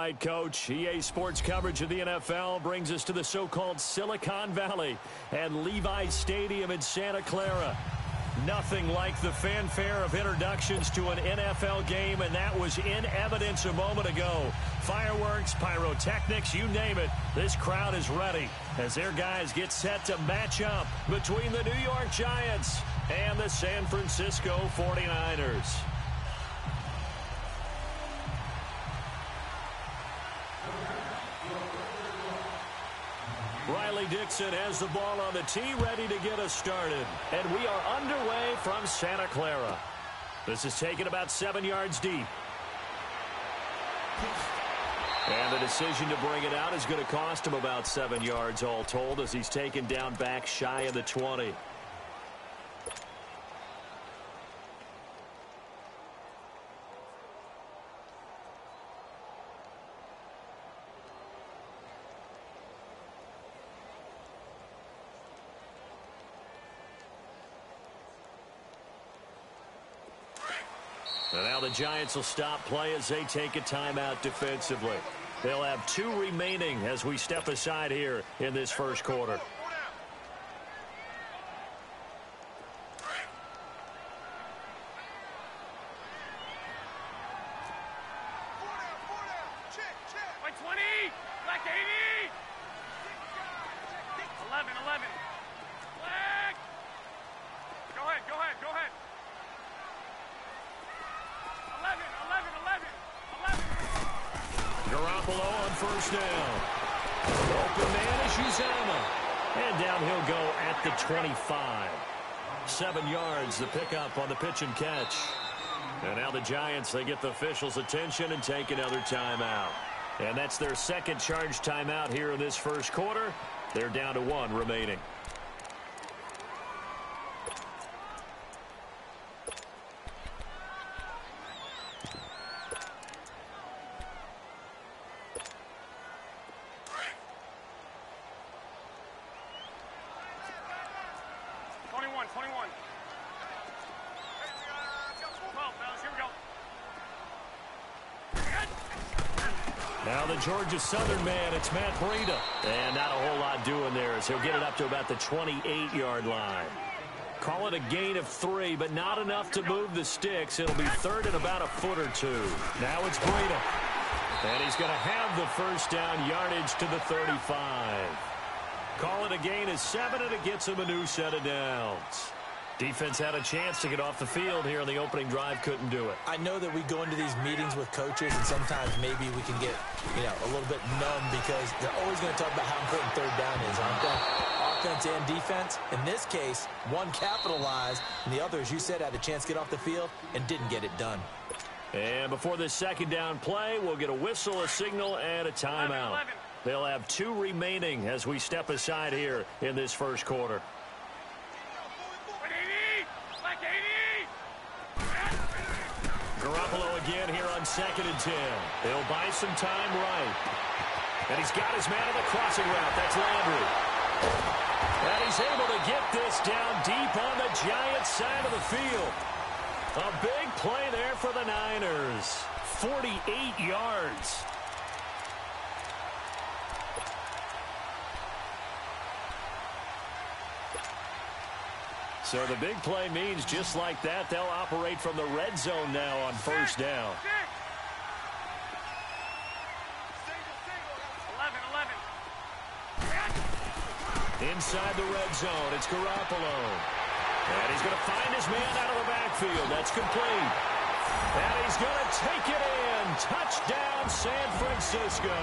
right, Coach. EA Sports coverage of the NFL brings us to the so-called Silicon Valley and Levi's Stadium in Santa Clara. Nothing like the fanfare of introductions to an NFL game, and that was in evidence a moment ago. Fireworks, pyrotechnics, you name it. This crowd is ready as their guys get set to match up between the New York Giants and the San Francisco 49ers. Riley Dixon has the ball on the tee, ready to get us started. And we are underway from Santa Clara. This is taken about 7 yards deep. And the decision to bring it out is going to cost him about 7 yards all told as he's taken down back shy of the 20. And now the Giants will stop play as they take a timeout defensively. They'll have 2 remaining as we step aside here in this first quarter. First down. Open man is Uzama. And down he'll go at the 25. 7 yards, the pickup on the pitch and catch. And now the Giants, they get the officials' attention and take another timeout. And that's their second charge timeout here in this first quarter. They're down to 1 remaining. Now the Georgia Southern man, it's Matt Breida. And not a whole lot doing there as he'll get it up to about the 28-yard line. Call it a gain of 3, but not enough to move the sticks. It'll be third and about a foot or 2. Now it's Breida. And he's going to have the first down, yardage to the 35. Call it a gain of 7, and it gets him a new set of downs. Defense had a chance to get off the field here in the opening drive, couldn't do it. I know that we go into these meetings with coaches, and sometimes maybe we can get, a little bit numb because they're always going to talk about how important third down is, aren't they? Offense and defense. In this case, one capitalized, and the other, as you said, had a chance to get off the field and didn't get it done. And before this second down play, we'll get a whistle, a signal, and a timeout. They'll have 2 remaining as we step aside here in this first quarter. Garoppolo again here on 2nd and 10. He'll buy some time right. And he's got his man on the crossing route. That's Landry. And he's able to get this down deep on the Giants side of the field. A big play there for the Niners. 48 yards. So the big play means just like that, they'll operate from the red zone now on first down. 11. Inside the red zone, it's Garoppolo. And he's going to find his man out of the backfield. That's complete. And he's going to take it in. Touchdown, San Francisco.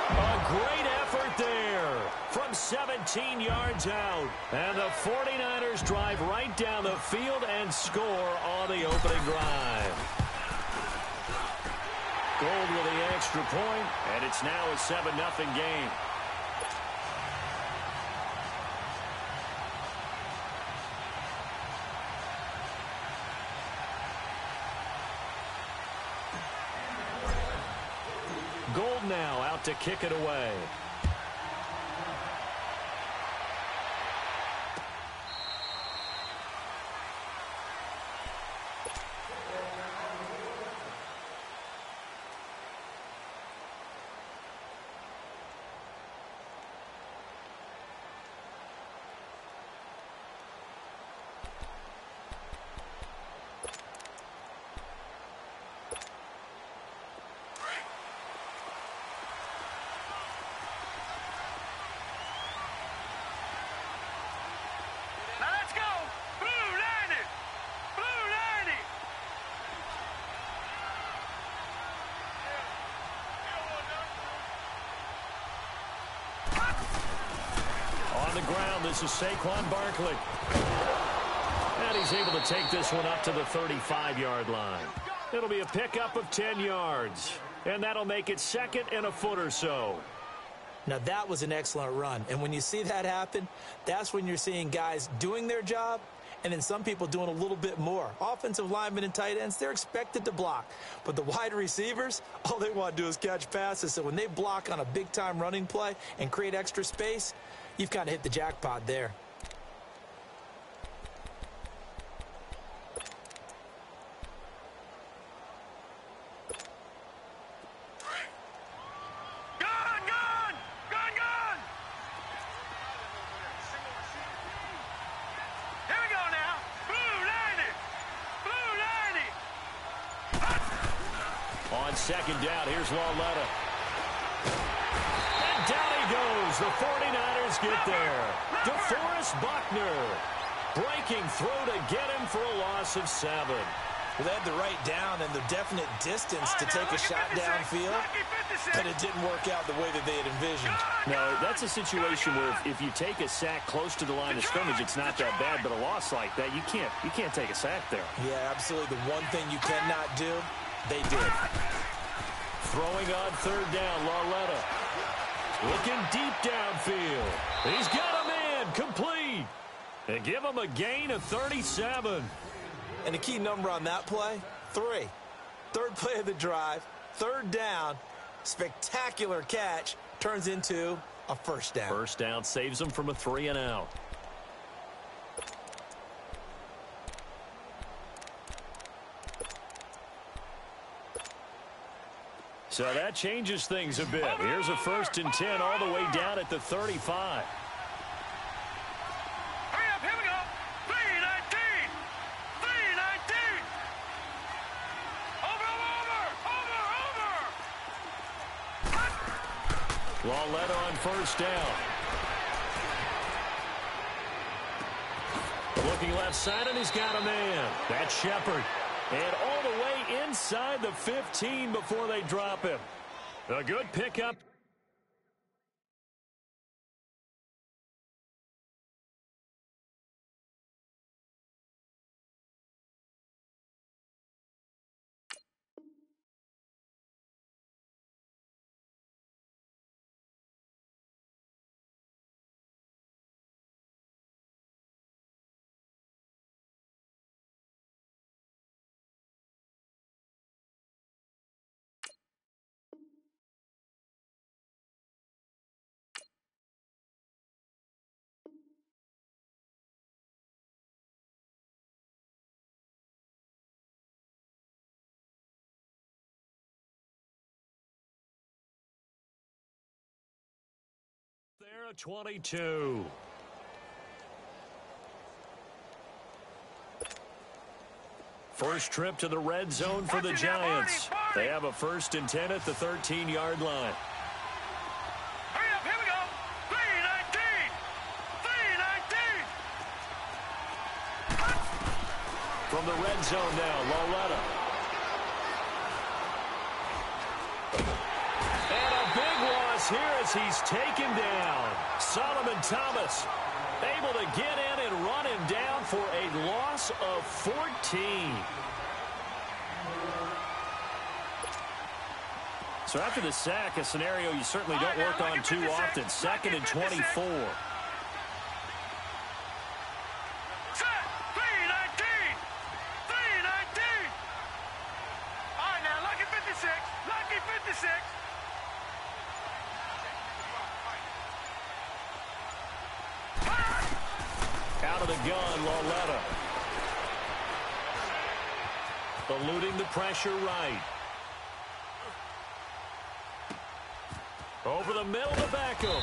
A great effort there from 17 yards out. And the 49ers drive right down the field and score on the opening drive. Gold with the extra point, and it's now a 7-0 game. Gold now out to kick it away. the ground. This is Saquon Barkley. And he's able to take this one up to the 35-yard line. It'll be a pickup of 10 yards. And that'll make it second and a foot or so. Now, that was an excellent run. And when you see that happen, that's when you're seeing guys doing their job and then some people doing a little bit more. Offensive linemen and tight ends, they're expected to block. But the wide receivers, all they want to do is catch passes. So when they block on a big-time running play and create extra space, you've kind of hit the jackpot there. Second down, here's Lauletta. And down he goes. The 49ers get there. DeForest Buckner breaking through to get him for a loss of 7. Well, they had the right down and the definite distance to take a shot downfield, but it didn't work out the way that they had envisioned. No, that's a situation where if you take a sack close to the line of scrimmage, it's not that bad, but a loss like that, you can't take a sack there. Yeah, absolutely. The one thing you cannot do, they did. Throwing on third down, Lauletta. Looking deep downfield. He's got a man, complete. They give him a gain of 37. And the key number on that play, 3. Third play of the drive, third down, spectacular catch, turns into a first down. First down saves him from a 3-and-out. So that changes things a bit. Here's a 1st and 10 all the way down at the 35. Hurry up, here we go. 3-19. 3-19. Over. Lauletta on first down. Looking left side, and he's got a man. That's Shepard. And all the way inside the 15 before they drop him. A good pickup. There, a 22. First trip to the red zone for the Giants. They have a 1st and 10 at the 13-yard line. Hurry up, here we go. 3-19. 3-19. From the red zone now, Lauletta. And a big loss here as he's taken down. Solomon Thomas able to get in and run him down for a loss of 14. So after the sack, a scenario you certainly don't work on too often. 2nd and 24. Out of the gun, Lauletta. Eluding the pressure right. Over the middle to Beckham.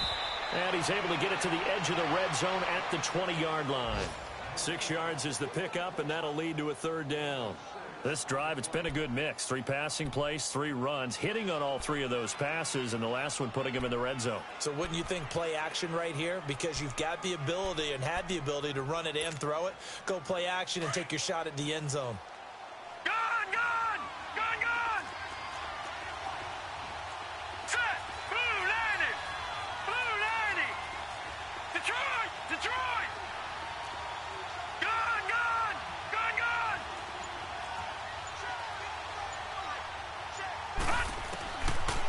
And he's able to get it to the edge of the red zone at the 20-yard line. 6 yards is the pickup, and that'll lead to a 3rd down. This drive, it's been a good mix. 3 passing plays, 3 runs, hitting on all 3 of those passes, and the last one putting him in the red zone. So wouldn't you think play action right here? Because you've got the ability and had the ability to run it and throw it. Go play action and take your shot at the end zone. Gun, gun! Gun, gun! Set! Blue landing! Blue landing! Detroit!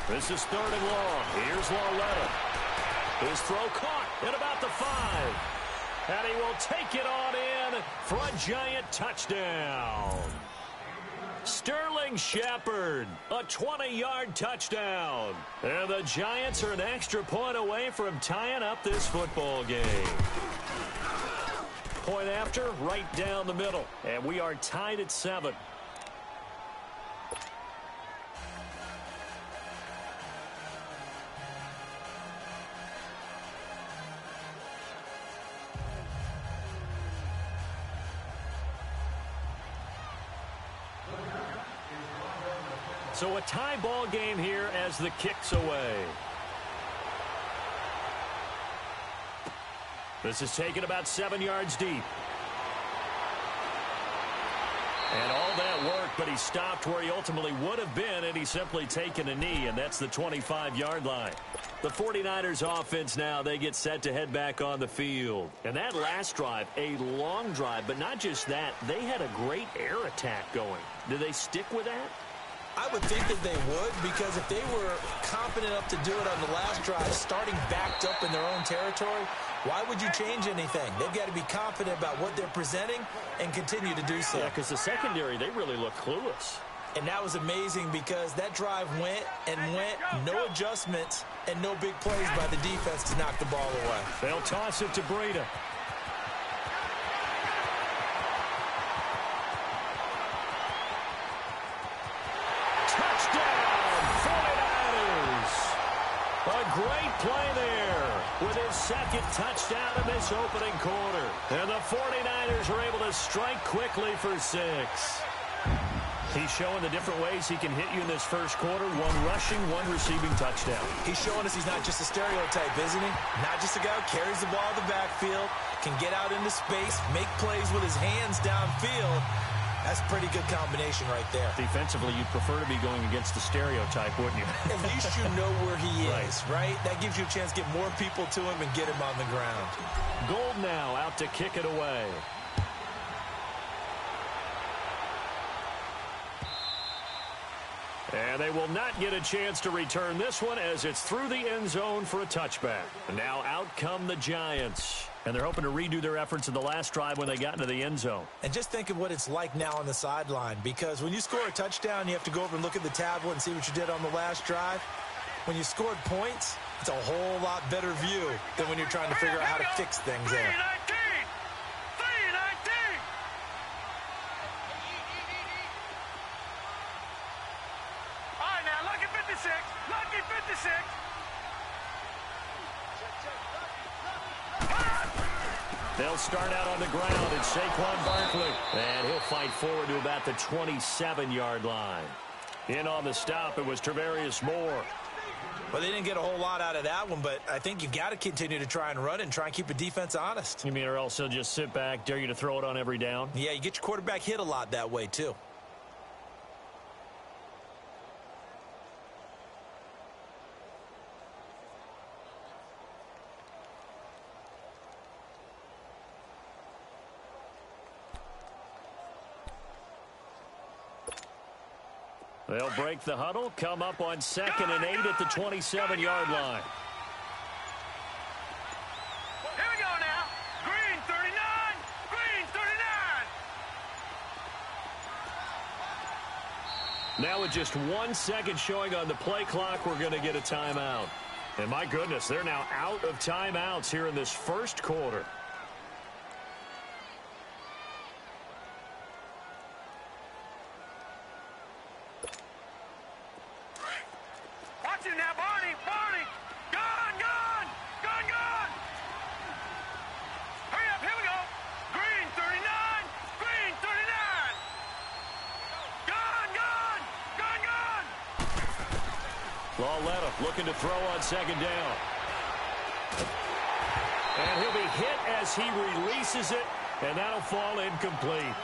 This is 3rd and long. Here's Lauletta. His throw caught at about the 5. And he will take it on in for a giant touchdown. Sterling Shepard, a 20-yard touchdown. And the Giants are an extra point away from tying up this football game. Point after, right down the middle. And we are tied at 7. So a tie ball game here as the kick's away. This is taken about 7 yards deep. And all that work, but he stopped where he ultimately would have been, and he's simply taken a knee, and that's the 25-yard line. The 49ers offense now, they get set to head back on the field. And that last drive, a long drive, but not just that, they had a great air attack going. Do they stick with that? I would think that they would, because if they were confident enough to do it on the last drive, starting backed up in their own territory, why would you change anything? They've got to be confident about what they're presenting and continue to do so. Yeah, because the secondary, they really look clueless. And that was amazing because that drive went and went, no adjustments and no big plays by the defense to knock the ball away. They'll toss it to Breida. A great play there with his second touchdown in this opening quarter. And the 49ers are able to strike quickly for 6. He's showing the different ways he can hit you in this first quarter. 1 rushing, 1 receiving touchdown. He's showing us he's not just a stereotype, isn't he? Not just a guy who carries the ball in the backfield, can get out into space, make plays with his hands downfield. That's a pretty good combination right there. Defensively, you'd prefer to be going against the stereotype, wouldn't you? At least you know where he is, right? That gives you a chance to get more people to him and get him on the ground. Gold now out to kick it away. And they will not get a chance to return this one as it's through the end zone for a touchback. And now out come the Giants. And they're hoping to redo their efforts in the last drive when they got into the end zone. And just think of what it's like now on the sideline, because when you score a touchdown, you have to go over and look at the tablet and see what you did on the last drive. When you scored points, it's a whole lot better view than when you're trying to figure out how to fix things there. 319! All right, now, lucky 56. Lucky 56. They'll start out on the ground. It's Saquon Barkley. And he'll fight forward to about the 27-yard line. In on the stop, it was Travarius Moore. Well, they didn't get a whole lot out of that one, but I think you've got to continue to try and run and try and keep the defense honest. You mean or else they'll just sit back, dare you to throw it on every down? Yeah, you get your quarterback hit a lot that way, too. They'll break the huddle, come up on 2nd and 8 at the 27-yard line. Here we go now. Green 39. Green 39. Now with just 1 second showing on the play clock, we're going to get a timeout. And my goodness, they're now out of timeouts here in this first quarter. Now, Barney, gone. Hurry up, here we go. Green 39, green 39. Gone. Lauletta looking to throw on 2nd down. And he'll be hit as he releases it, and that'll fall incomplete.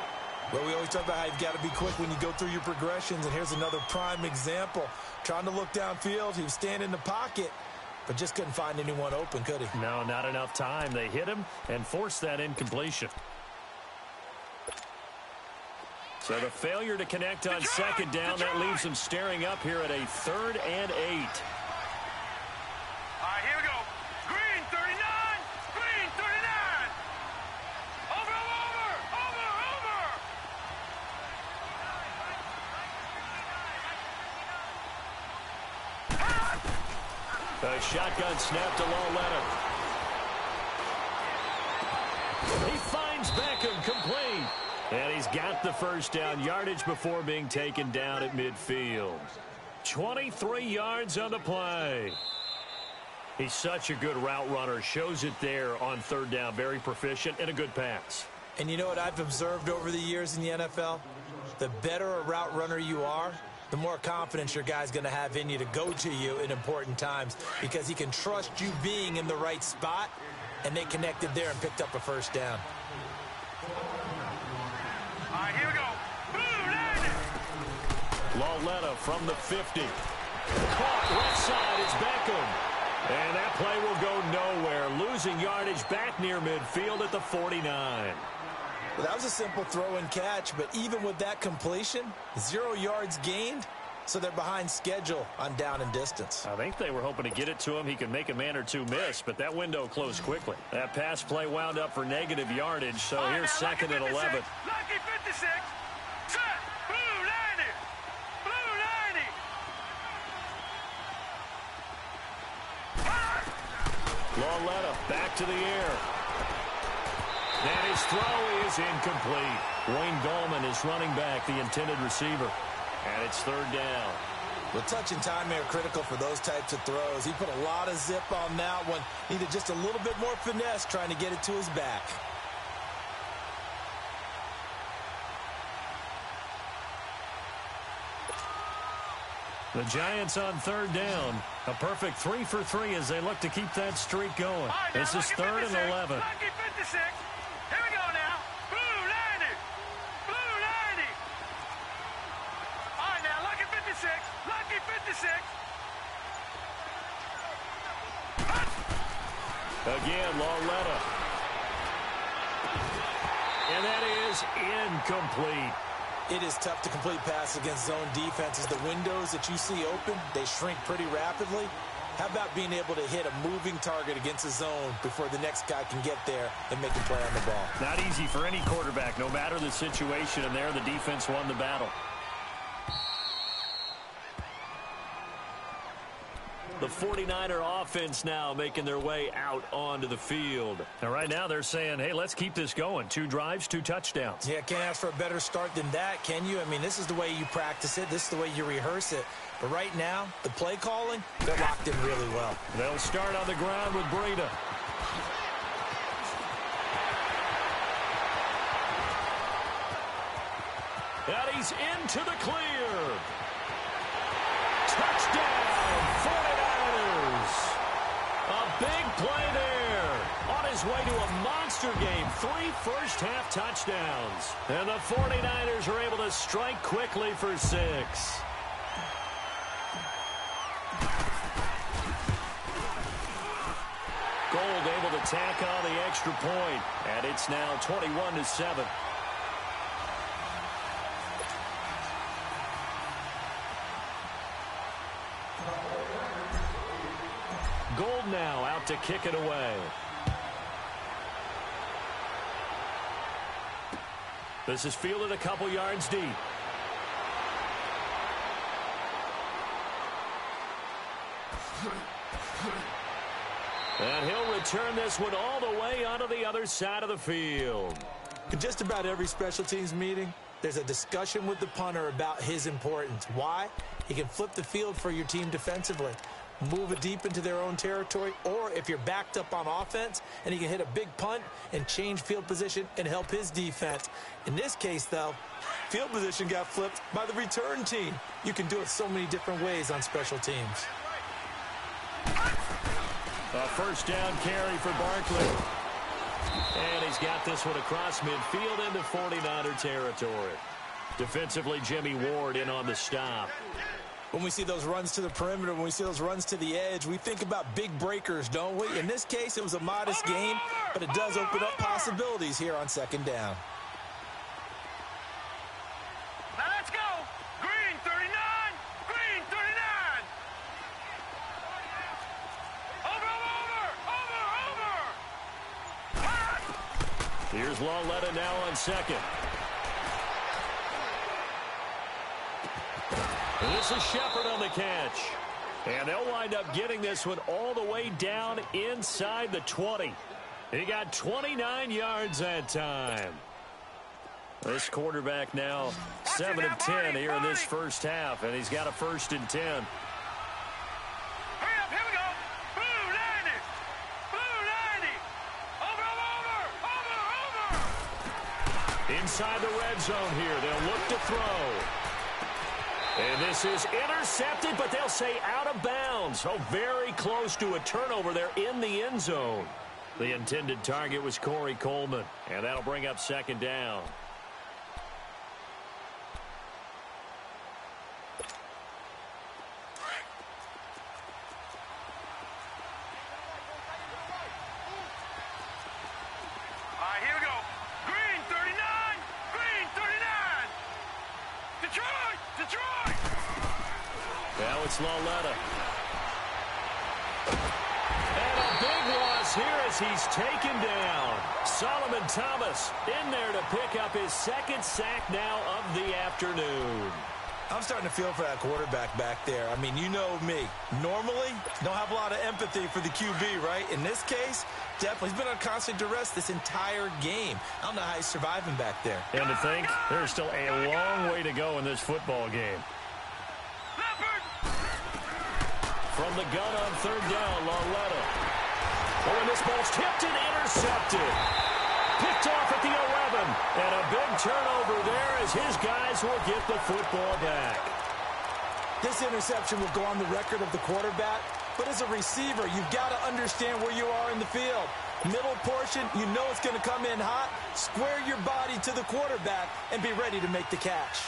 Well, we always talk about how you've got to be quick when you go through your progressions, and here's another prime example. Trying to look downfield, he was standing in the pocket, but just couldn't find anyone open, could he? No, not enough time. They hit him and forced that incompletion. So the failure to connect on second down, that leaves him staring up here at a 3rd and 8. All right, here we go. Green 39. Green 39. Over. A shotgun snap to Lauletta. He finds Beckham complete. And he's got the first down, yardage before being taken down at midfield. 23 yards on the play. He's such a good route runner. Shows it there on 3rd down. Very proficient and a good pass. And you know what I've observed over the years in the NFL? The better a route runner you are, the more confidence your guy's going to have in you to go to you in important times, because he can trust you being in the right spot, and they connected there and picked up a first down. All right, here we go. Lauletta from the 50. Caught left side. It's Beckham. And that play will go nowhere. Losing yardage back near midfield at the 49. Well, that was a simple throw and catch, but even with that completion, 0 yards gained, so they're behind schedule on down and distance. I think they were hoping to get it to him. He could make a man or two miss, but that window closed quickly. That pass play wound up for negative yardage, so here's 2nd and 11. Lucky 56. Set. Blue 90. Blue 90. Lauletta back to the air. And his throw is incomplete. Wayne Gallman is running back, the intended receiver. And it's 3rd down. Well, touch and timing are critical for those types of throws. He put a lot of zip on that one. Needed just a little bit more finesse trying to get it to his back. The Giants on 3rd down. A perfect 3 for 3 as they look to keep that streak going. Right, this is 3rd and 11. Lucky 56. Here we go now. Blue 90. Blue 90. All right, now, lucky 56. Lucky 56. Again, Lauletta. And that is incomplete. It is tough to complete passes against zone defenses. The windows that you see open, they shrink pretty rapidly. How about being able to hit a moving target against a zone before the next guy can get there and make a play on the ball? Not easy for any quarterback, no matter the situation, and there the defense won the battle. The 49er offense now making their way out onto the field. And right now they're saying, hey, let's keep this going. 2 drives, 2 touchdowns. Yeah, can't ask for a better start than that, can you? I mean, this is the way you practice it. This is the way you rehearse it. But right now, the play calling, they're locked in really well. They'll start on the ground with Breida. And he's into the clear. Touchdown, 49ers. A big play there. On his way to a monster game. 3 first-half touchdowns. And the 49ers are able to strike quickly for 6. Gold able to tack on the extra point. And it's now 21-7. Gold now out to kick it away. This is fielded a couple yards deep. And he'll return this one all the way onto the other side of the field. In just about every special teams meeting, there's a discussion with the punter about his importance. Why? He can flip the field for your team defensively, move it deep into their own territory, or if you're backed up on offense and he can hit a big punt and change field position and help his defense. In this case, though, field position got flipped by the return team. You can do it so many different ways on special teams. A first down carry for Barkley. And he's got this one across midfield into 49er territory. Defensively, Jimmy Ward in on the stop. When we see those runs to the perimeter, when we see those runs to the edge, we think about big breakers, don't we? In this case, it was a modest gain, but it does open up possibilities here on second down. Here's Lauletta now on second. And this is Shepard on the catch. And they'll wind up getting this one all the way down inside the 20. He got 29 yards that time. This quarterback now 7 of 10 here in this first half, and he's got a 1st and 10. Hurry up, here we go. Blue 90. Blue 90. Over. Inside the red zone here, they'll look to throw. And this is intercepted, but they'll say out of bounds. So very close to a turnover there in the end zone. The intended target was Corey Coleman, and that'll bring up 2nd down. All right, here we go. Green 39. Green 39. Detroit. Detroit. Now it's Lauletta. And a big loss here as he's taken down. Solomon Thomas in there to pick up his 2nd sack now of the afternoon. I'm starting to feel for that quarterback back there. I mean, you know me. Normally, don't have a lot of empathy for the QB, right? In this case, definitely. He's been on constant duress this entire game. I don't know how he's surviving back there. And to think, there's still a long way to go in this football game. From the gun on 3rd down, Lauletta. Oh, and this ball's tipped and intercepted. Picked off at the 11. And a big turnover there as his guys will get the football back. This interception will go on the record of the quarterback, but as a receiver, you've got to understand where you are in the field. Middle portion, you know it's going to come in hot. Square your body to the quarterback and be ready to make the catch.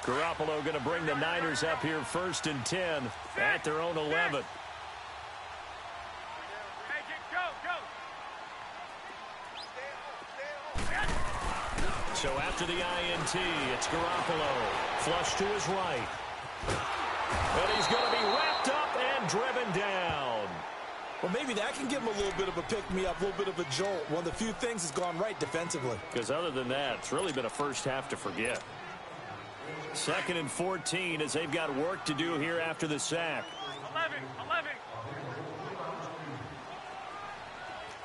Garoppolo going to bring the Niners up here 1st and 10 at their own 11. Make it go, go. So after the INT, it's Garoppolo. Flush to his right. And he's going to be wrapped up and driven down. Well, maybe that can give him a little bit of a pick-me-up, a little bit of a jolt. One of the few things has gone right defensively. Because other than that, it's really been a first half to forget. 2nd and 14 as they've got work to do here after the sack. 11. 11.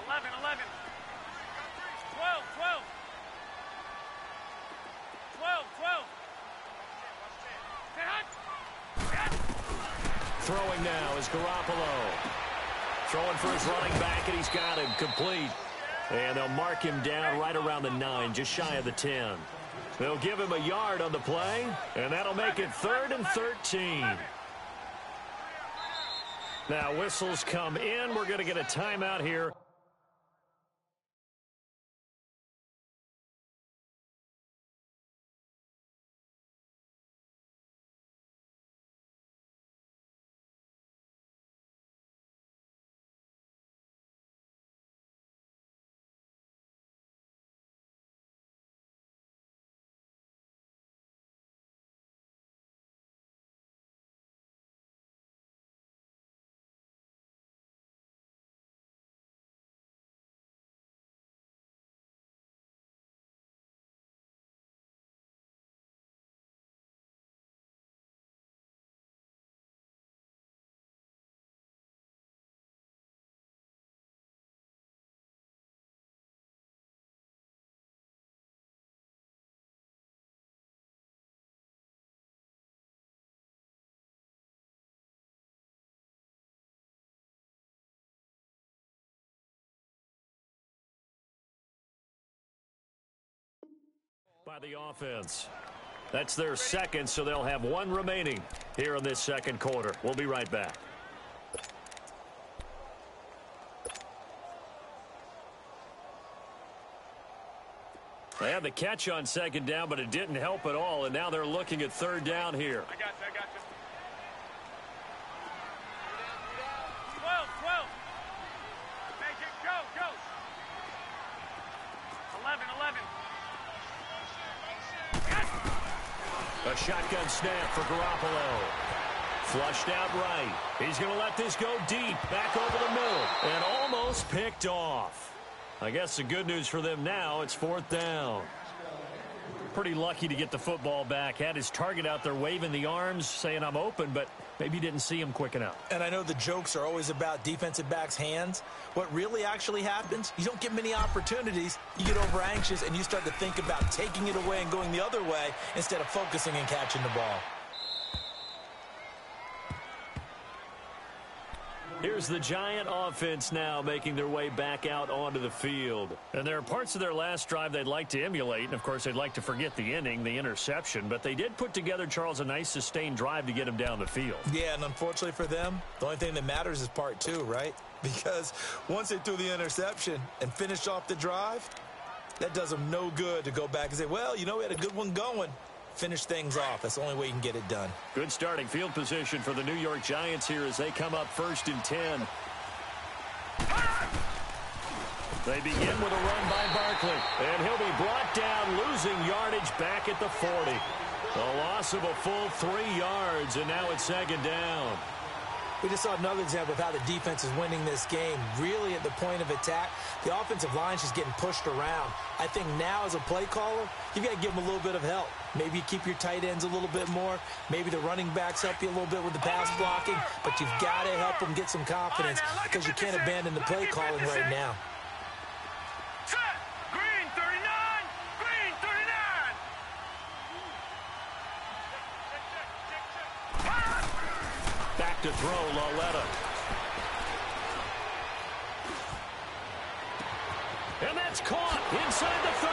11. 11. 12. 12. 12. 12. Throwing now is Garoppolo. Throwing for his running back, and he's got him complete. And they'll mark him down right around the 9, just shy of the 10. They'll give him a yard on the play, and that'll make it 3rd and 13. Now whistles come in. We're going to get a timeout here. By the offense. That's their 2nd, so they'll have 1 remaining here in this 2nd quarter. We'll be right back. They had the catch on 2nd down, but it didn't help at all, and now they're looking at 3rd down here. I got you. 12. 12. Make it go, go. 11. 11. A shotgun snap for Garoppolo. Flushed out right. He's going to let this go deep. Back over the middle. And almost picked off. I guess the good news for them now, it's 4th down. Pretty lucky to get the football back. Had his target out there waving the arms, saying I'm open, but maybe didn't see him quick enough. And I know the jokes are always about defensive backs' hands. What really actually happens, you don't get many opportunities. You get over anxious, and you start to think about taking it away and going the other way instead of focusing and catching the ball. Here's the Giant offense now making their way back out onto the field. And there are parts of their last drive they'd like to emulate. And, of course, they'd like to forget the inning, the interception. But they did put together, Charles, a nice sustained drive to get him down the field. Yeah, and unfortunately for them, the only thing that matters is part 2, right? Because once they threw the interception and finished off the drive, that does them no good to go back and say, well, you know, we had a good one going. Finish things off. That's the only way you can get it done. Good starting field position for the New York Giants here as they come up 1st and 10. They begin with a run by Barkley, and he'll be brought down, losing yardage back at the 40. A loss of a full 3 yards, and now it's 2nd down. We just saw another example of how the defense is winning this game. Really at the point of attack, the offensive line is just getting pushed around. I think now as a play caller, you've got to give them a little bit of help. Maybe you keep your tight ends a little bit more. Maybe the running backs help you a little bit with the pass blocking. But you've got to help them get some confidence because you can't abandon the play calling right now. Green 39. Green 39. Back to throw, Lauletta. And that's caught inside the 30.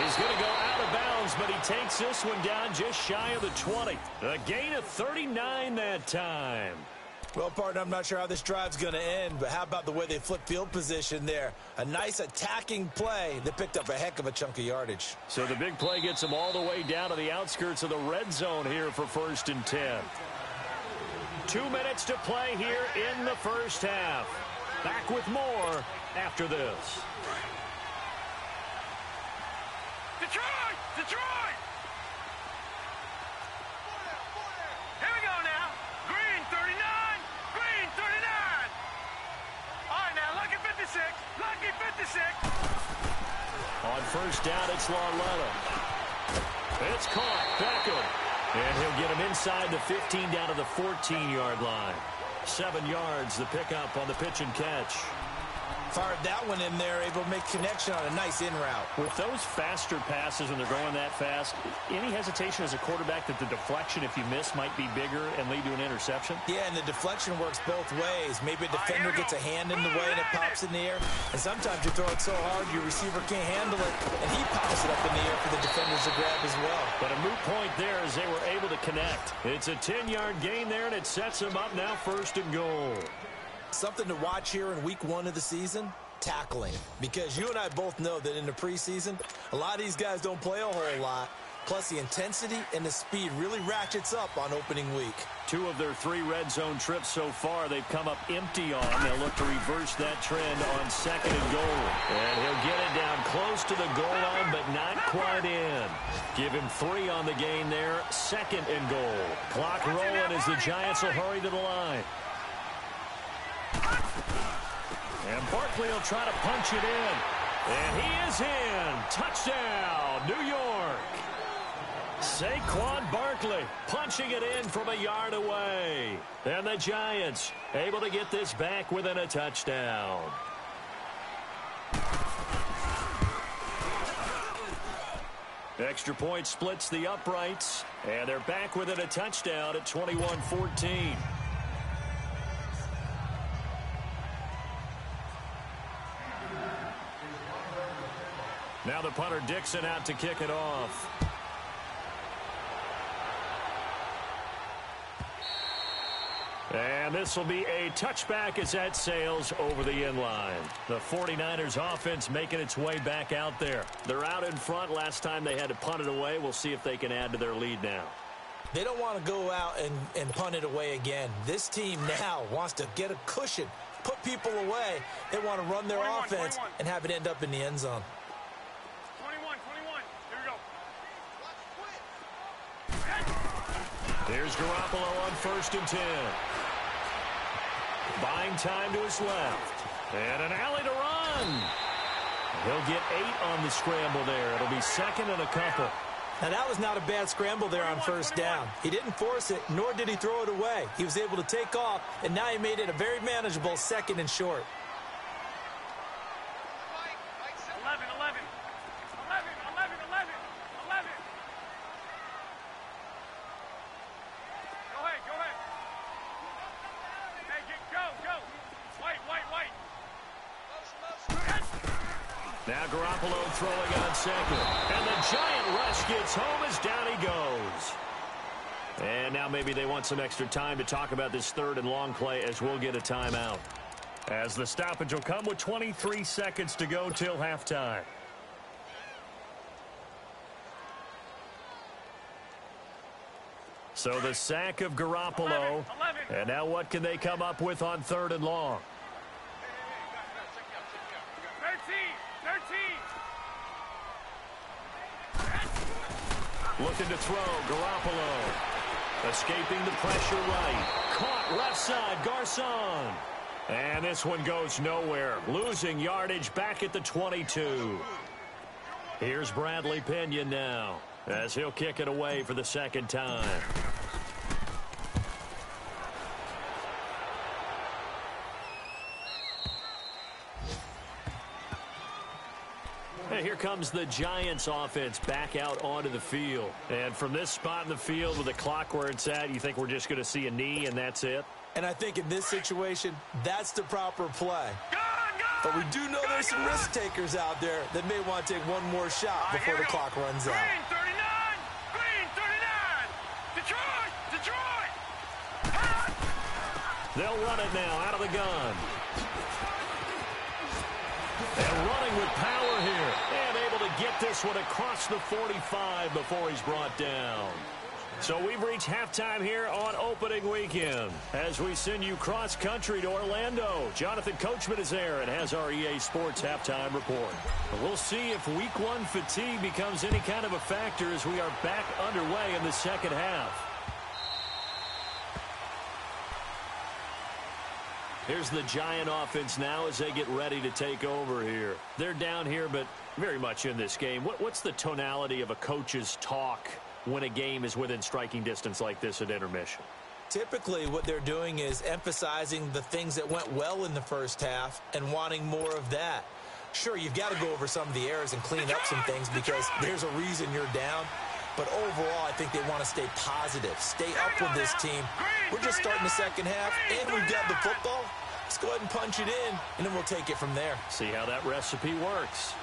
He's going to go out of bounds, but he takes this one down just shy of the 20. A gain of 39 that time. Well, partner, I'm not sure how this drive's going to end, but how about the way they flip field position there? A nice attacking play that picked up a heck of a chunk of yardage. So the big play gets them all the way down to the outskirts of the red zone here for 1st and 10. 2 minutes to play here in the first half. Back with more after this. Detroit! Detroit! Here we go now. Green 39. Green 39. All right, now, lucky 56. Lucky 56. On 1st down, it's Lauletta. It's caught. Beckham. And he'll get him inside the 15 down to the 14-yard line. 7 yards, the pickup on the pitch and catch. Fired that one in there, able to make connection on a nice in route. With those faster passes when they're going that fast, any hesitation as a quarterback that the deflection, if you miss, might be bigger and lead to an interception? Yeah, and the deflection works both ways. Maybe a defender gets a hand in the way and it pops in the air. And sometimes you throw it so hard your receiver can't handle it, and he pops it up in the air for the defenders to grab as well. But a moot point there as they were able to connect. It's a 10-yard gain there, and it sets them up now 1st and goal. Something to watch here in week 1 of the season, tackling. Because you and I both know that in the preseason, a lot of these guys don't play a whole lot. Plus, the intensity and the speed really ratchets up on opening week. 2 of their 3 red zone trips so far, they've come up empty on. They'll look to reverse that trend on 2nd and goal. And he'll get it down close to the goal line, but not quite in. Give him 3 on the gain there, 2nd and goal. Clock rolling as the Giants will hurry to the line. And Barkley will try to punch it in. And he is in. Touchdown, New York. Saquon Barkley punching it in from a yard away. And the Giants able to get this back within a touchdown. Extra point splits the uprights. And they're back within a touchdown at 21-14. Now the punter Dixon out to kick it off. And this will be a touchback as that sails over the end line. The 49ers offense making its way back out there. They're out in front. Last time they had to punt it away. We'll see if they can add to their lead now. They don't want to go out and punt it away again. This team now wants to get a cushion, put people away. They want to run their offense and have it end up in the end zone. 21. Here we go. Here's Garoppolo on 1st and 10. Buying time to his left. And an alley to run. He'll get 8 on the scramble there. It'll be 2nd and a couple. Now, that was not a bad scramble there on 1st down. He didn't force it, nor did he throw it away. He was able to take off, and now he made it a very manageable 2nd and short. 11, 11. 11, 11, 11. 11. Go ahead, go ahead. Hey, go. White. Now Garoppolo throwing on 2nd. And the giant rush gets home as down he goes. And now maybe they want some extra time to talk about this 3rd and long play as we'll get a timeout. As the stoppage will come with 23 seconds to go till halftime. So the sack of Garoppolo. 11. And now what can they come up with on 3rd and long? 13. Looking to throw, Garoppolo. Escaping the pressure right. Caught left side, Garcon. And this one goes nowhere. Losing yardage back at the 22. Here's Bradley Pinion now, as he'll kick it away for the 2nd time. And here comes the Giants offense back out onto the field. And from this spot in the field with the clock where it's at, you think we're just going to see a knee and that's it? And I think in this situation, that's the proper play. But we do know there's some risk takers out there that may want to take one more shot before the clock runs out. Green 39. Detroit. They'll run it now out of the gun. And running with power here. And able to get this one across the 45 before he's brought down. So we've reached halftime here on opening weekend as we send you cross-country to Orlando. Jonathan Coachman is there and has our EA Sports halftime report. We'll see if Week 1 fatigue becomes any kind of a factor as we are back underway in the 2nd half. Here's the Giant offense now as they get ready to take over here. They're down here, but very much in this game. What's the tonality of a coach's talk when a game is within striking distance like this at intermission? Typically, what they're doing is emphasizing the things that went well in the 1st half and wanting more of that. Sure, you've got to go over some of the errors and clean up some things because there's a reason you're down. But overall, I think they want to stay positive, stay up with this team. We're just starting the 2nd half, and we've got the football. Let's go ahead and punch it in, and then we'll take it from there. See how that recipe works.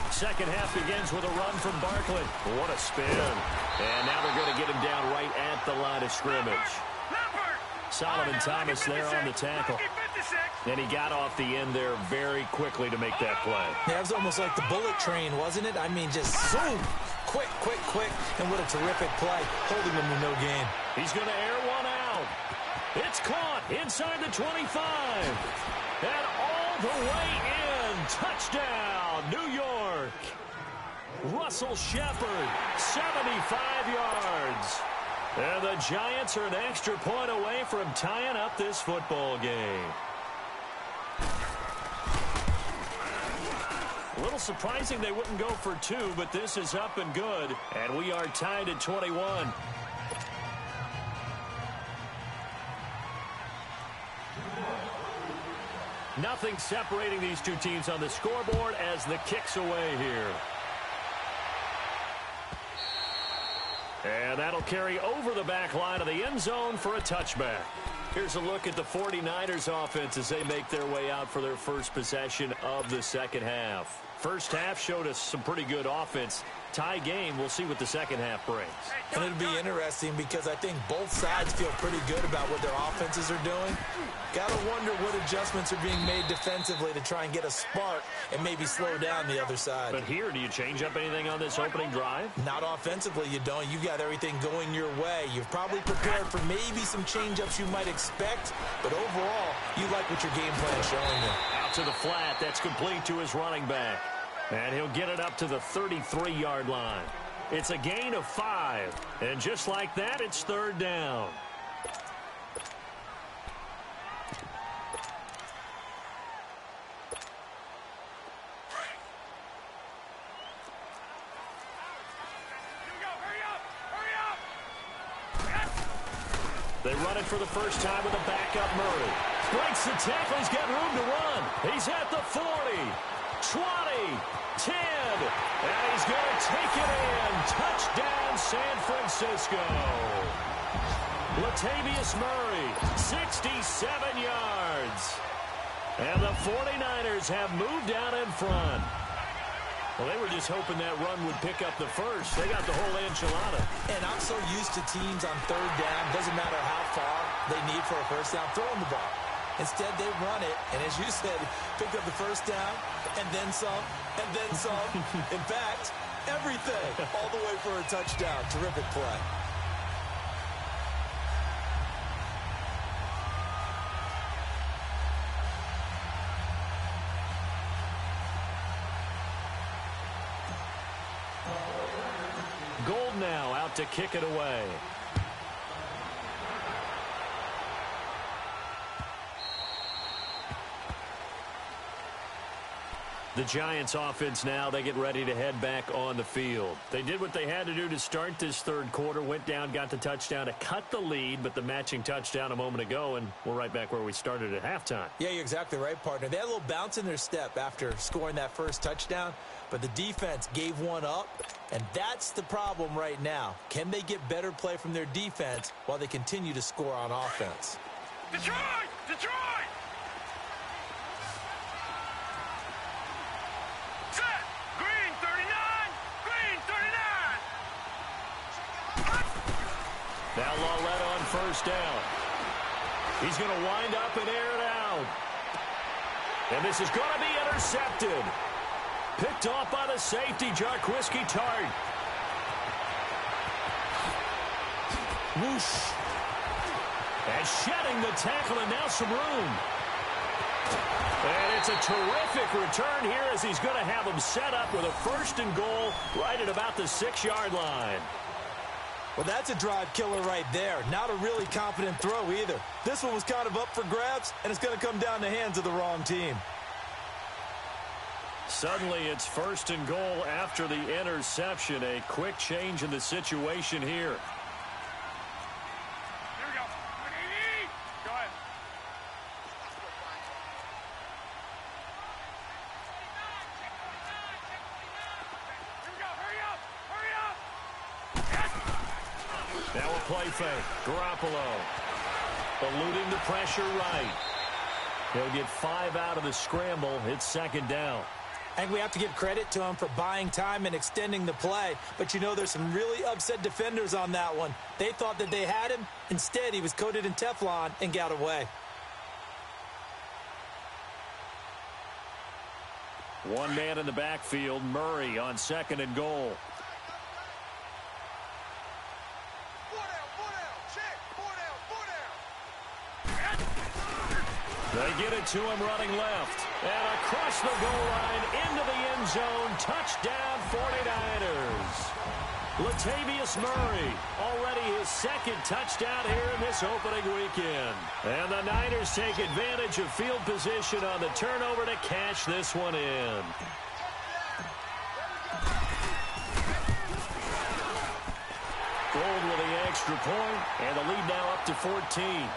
2nd half begins with a run from Barkley. What a spin. And now they're going to get him down right at the line of scrimmage. Solomon Thomas there on the tackle. And he got off the end there very quickly to make that play. Yeah, it was almost like the bullet train, wasn't it? I mean, just zoom. Quick. And what a terrific play, holding him to no gain. He's going to air one out. It's caught inside the 25. And all the way in. Touchdown, New York. Russell Shepard, 75 yards. And the Giants are an extra point away from tying up this football game. A little surprising they wouldn't go for 2, but this is up and good. And we are tied at 21. Nothing separating these two teams on the scoreboard as the kick's away here. And that'll carry over the back line of the end zone for a touchback. Here's a look at the 49ers offense as they make their way out for their first possession of the 2nd half. 1st half showed us some pretty good offense. Tie game, we'll see what the 2nd half brings. And it'll be interesting because I think both sides feel pretty good about what their offenses are doing. Got to wonder what adjustments are being made defensively to try and get a spark and maybe slow down the other side. But here, do you change up anything on this opening drive? Not offensively, you don't. You got everything going your way. You've probably prepared for maybe some change-ups you might expect, but overall, you like what your game plan is showing you. Out to the flat, that's complete to his running back. And he'll get it up to the 33-yard line. It's a gain of 5. And just like that, it's third down. They run it for the first time with a backup Murray. Breaks the tackle. He's got room to run. He's at the 40, 20, 10. And he's going to take it in. Touchdown, San Francisco. Latavius Murray, 67 yards. And the 49ers have moved out in front. Well, they were just hoping that run would pick up the first. They got the whole enchilada. And I'm so used to teams on third down, doesn't matter how far they need for a first down, throwing the ball. Instead, they run it, and as you said, pick up the first down, and then some, and then some. In fact, everything, all the way for a touchdown. Terrific play. Gold now out to kick it away. The Giants offense now, they get ready to head back on the field. They did what they had to do to start this third quarter, went down, got the touchdown to cut the lead, but the matching touchdown a moment ago, and we're right back where we started at halftime. Yeah, you're exactly right, partner. They had a little bounce in their step after scoring that first touchdown, but the defense gave one up, and that's the problem right now. Can they get better play from their defense while they continue to score on offense? Detroit! Detroit! Set! Green 39! Green 39! Now Lawletta on first down. He's going to wind up and air it out. And this is going to be intercepted. Picked off by the safety, Jarquiski Tart. Whoosh. And shedding the tackle, and now some room. And it's a terrific return here as he's going to have him set up with a first and goal right at about the 6-yard line. Well, that's a drive killer right there. Not a really confident throw either. This one was kind of up for grabs, and it's going to come down the hands of the wrong team. Suddenly, it's first and goal after the interception. A quick change in the situation here. Here we go. Go ahead. Here we go. Hurry up. Hurry up. Now a play fake. Garoppolo eluding the pressure right. He'll get 5 out of the scramble. It's second down. I think we have to give credit to him for buying time and extending the play. But, you know, there's some really upset defenders on that one. They thought that they had him. Instead, he was coated in Teflon and got away. One man in the backfield, Murray on second and goal. They get it to him running left. And across the goal line into the end zone. Touchdown 49ers. Latavius Murray, already his second touchdown here in this opening weekend. And the Niners take advantage of field position on the turnover to cash this one in. Gold with the extra point, and the lead now up to 14.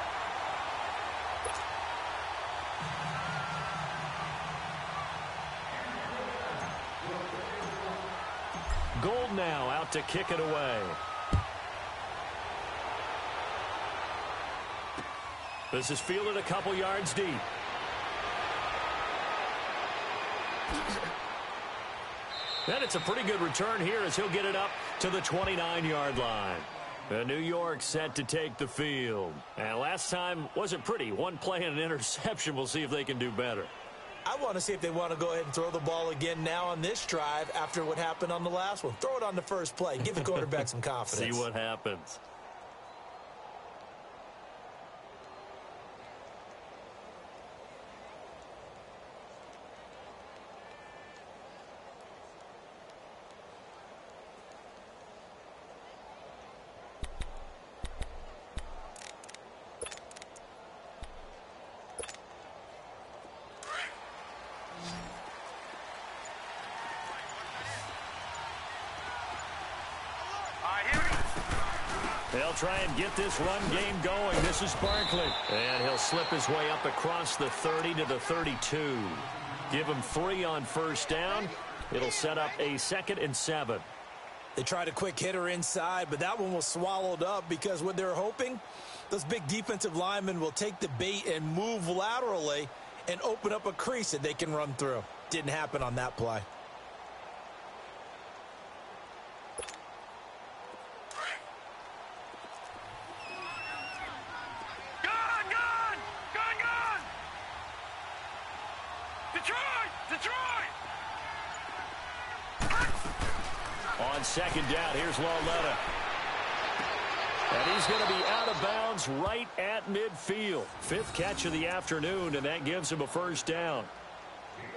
Gold now out to kick it away. This is fielded a couple yards deep. And it's a pretty good return here as he'll get it up to the 29-yard line. New York set to take the field. And last time wasn't pretty. One play and an interception. We'll see if they can do better. I want to see if they want to go ahead and throw the ball again now on this drive after what happened on the last one. Throw it on the first play. Give the quarterback some confidence. See what happens. They'll try and get this run game going. This is Barkley. And he'll slip his way up across the 30 to the 32. Give him 3 on first down. It'll set up a 2nd and 7. They tried a quick hitter inside, but that one was swallowed up because what they're hoping, those big defensive linemen will take the bait and move laterally and open up a crease that they can run through. Didn't happen on that play. On second down, here's Lauletta. And he's going to be out of bounds right at midfield. 5th catch of the afternoon, and that gives him a first down.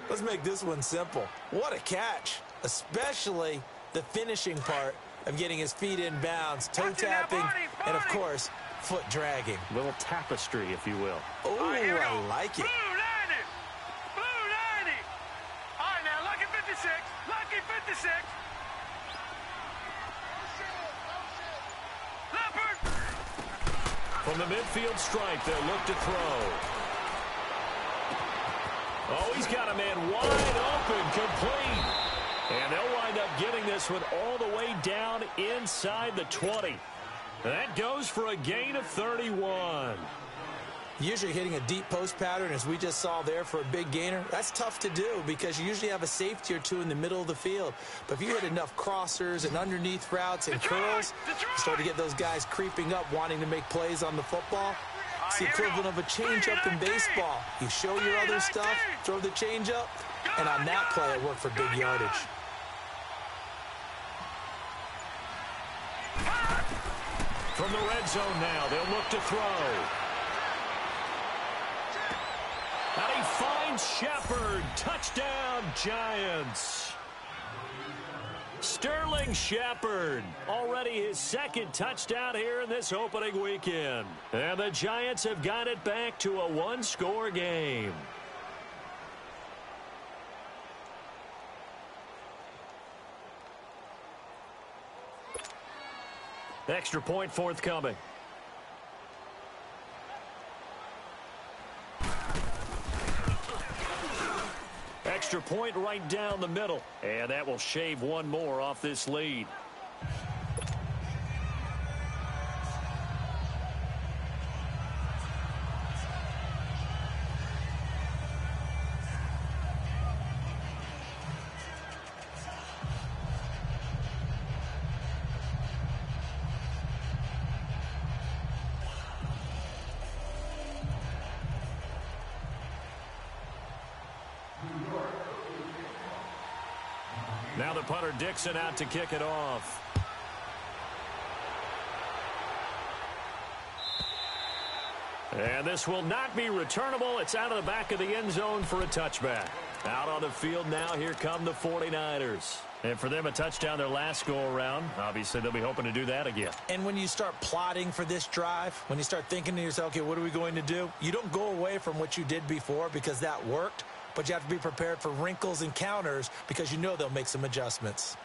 Let's make this one simple. What a catch, especially the finishing part of getting his feet in bounds, toe tapping, and, of course, foot dragging. Little tapestry, if you will. Oh, I like it. Blue 90. Blue 90. All right, now, lucky 56. Lucky 56. From the midfield stripe, they'll look to throw. Oh, he's got a man wide open, complete. And they'll wind up getting this one all the way down inside the 20. That goes for a gain of 31. Usually hitting a deep post pattern, as we just saw there, for a big gainer, that's tough to do because you usually have a safety or two in the middle of the field. But if you hit enough crossers and underneath routes and curls, you start to get those guys creeping up, wanting to make plays on the football. It's the equivalent of a changeup in baseball. You show your other stuff, throw the changeup, and on that play, it worked for big yardage. From the red zone now, they'll look to throw. And he finds Shepard. Touchdown, Giants. Sterling Shepard, already his 2nd touchdown here in this opening weekend. And the Giants have got it back to a 1-score game. Extra point forthcoming. Extra point right down the middle. And that will shave one more off this lead. Now the punter Dixon out to kick it off. And this will not be returnable. It's out of the back of the end zone for a touchback. Out on the field now, here come the 49ers. And for them, a touchdown their last go-around. Obviously, they'll be hoping to do that again. And when you start plotting for this drive, when you start thinking to yourself, okay, what are we going to do? You don't go away from what you did before because that worked. But you have to be prepared for wrinkles and counters because you know they'll make some adjustments.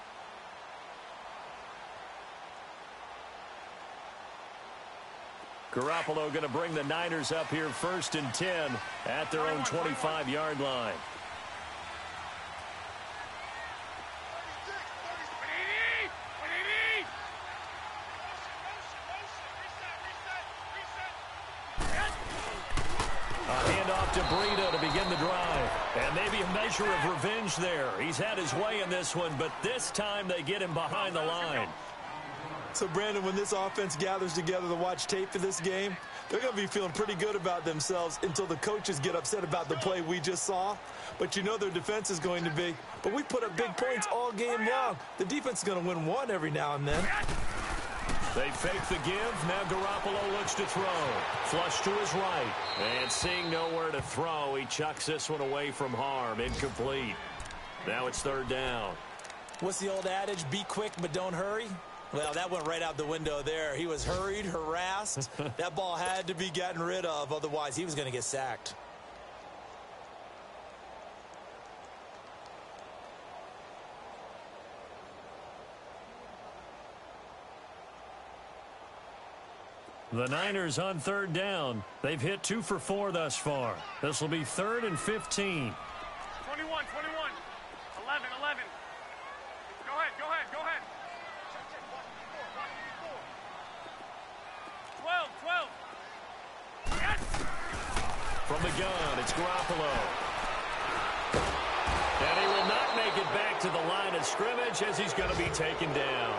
Garoppolo going to bring the Niners up here 1st and 10 at their own 25-yard line. To Breida to begin the drive. And maybe a measure of revenge there. He's had his way in this one, but this time they get him behind the line. So, Brandon, when this offense gathers together to watch tape for this game, they're going to be feeling pretty good about themselves until the coaches get upset about the play we just saw. But you know their defense is going to be. But we put up big points all game long. The defense is going to win one every now and then. They fake the give. Now Garoppolo looks to throw. Flush to his right. And seeing nowhere to throw, he chucks this one away from harm. Incomplete. Now it's 3rd down. What's the old adage? Be quick, but don't hurry. Well, that went right out the window there. He was hurried, harassed. That ball had to be gotten rid of. Otherwise, he was going to get sacked. The Niners on third down. They've hit 2 for 4 thus far. This will be 3rd and 15. 21, 21. 11, 11. Go ahead, go ahead, go ahead. 12, 12. Yes! From the gun, it's Garoppolo. And he will not make it back to the line of scrimmage as he's going to be taken down.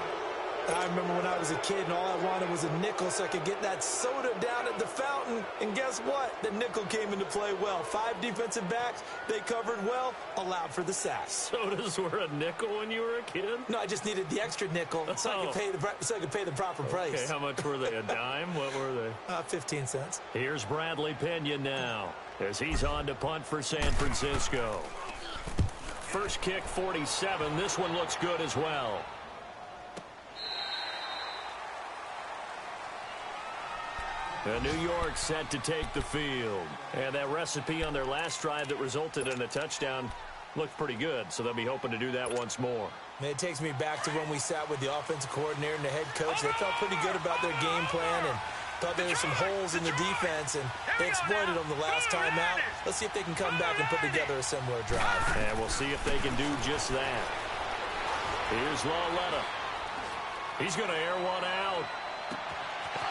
I remember when I was a kid and all I wanted was a nickel so I could get that soda down at the fountain. And guess what? The nickel came into play well. 5 defensive backs, they covered well, allowed for the sacks. Sodas were a nickel when you were a kid? No, I just needed the extra nickel so I could pay the proper price. Okay, how much were they? A dime? What were they? 15 cents. Here's Bradley Pena now as he's on to punt for San Francisco. First kick, 47. This one looks good as well. And New York set to take the field. And that recipe on their last drive that resulted in a touchdown looked pretty good, so they'll be hoping to do that once more. It takes me back to when we sat with the offensive coordinator and the head coach. They felt pretty good about their game plan and thought there were some holes in the defense, and they exploited them the last time out. Let's see if they can come back and put together a similar drive. And we'll see if they can do just that. Here's Lauletta. He's going to air one out.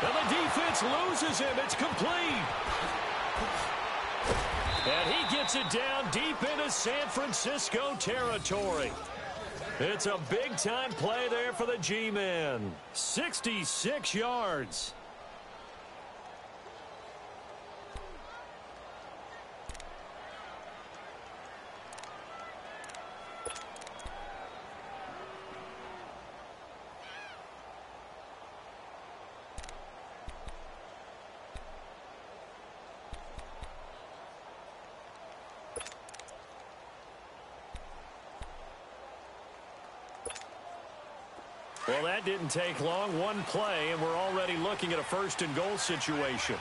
And the defense loses him. It's complete. And he gets it down deep into San Francisco territory. It's a big-time play there for the G-Men. 66 yards. Well, that didn't take long. One play, and we're already looking at a 1st and goal situation.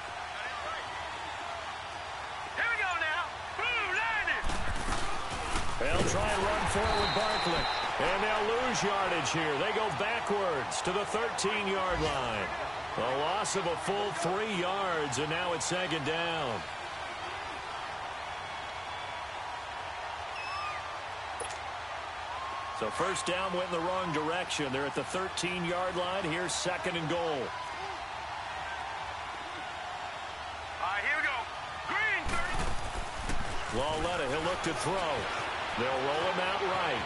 Here we go now. Boom, landed. They'll try and run forward Barkley. And they'll lose yardage here. They go backwards to the 13-yard line. A loss of a full 3 yards, and now it's 2nd down. So 1st down went in the wrong direction. They're at the 13-yard line. Here's 2nd and goal. All right, here we go. Green, 30. Lauletta, he'll look to throw. They'll roll him out right.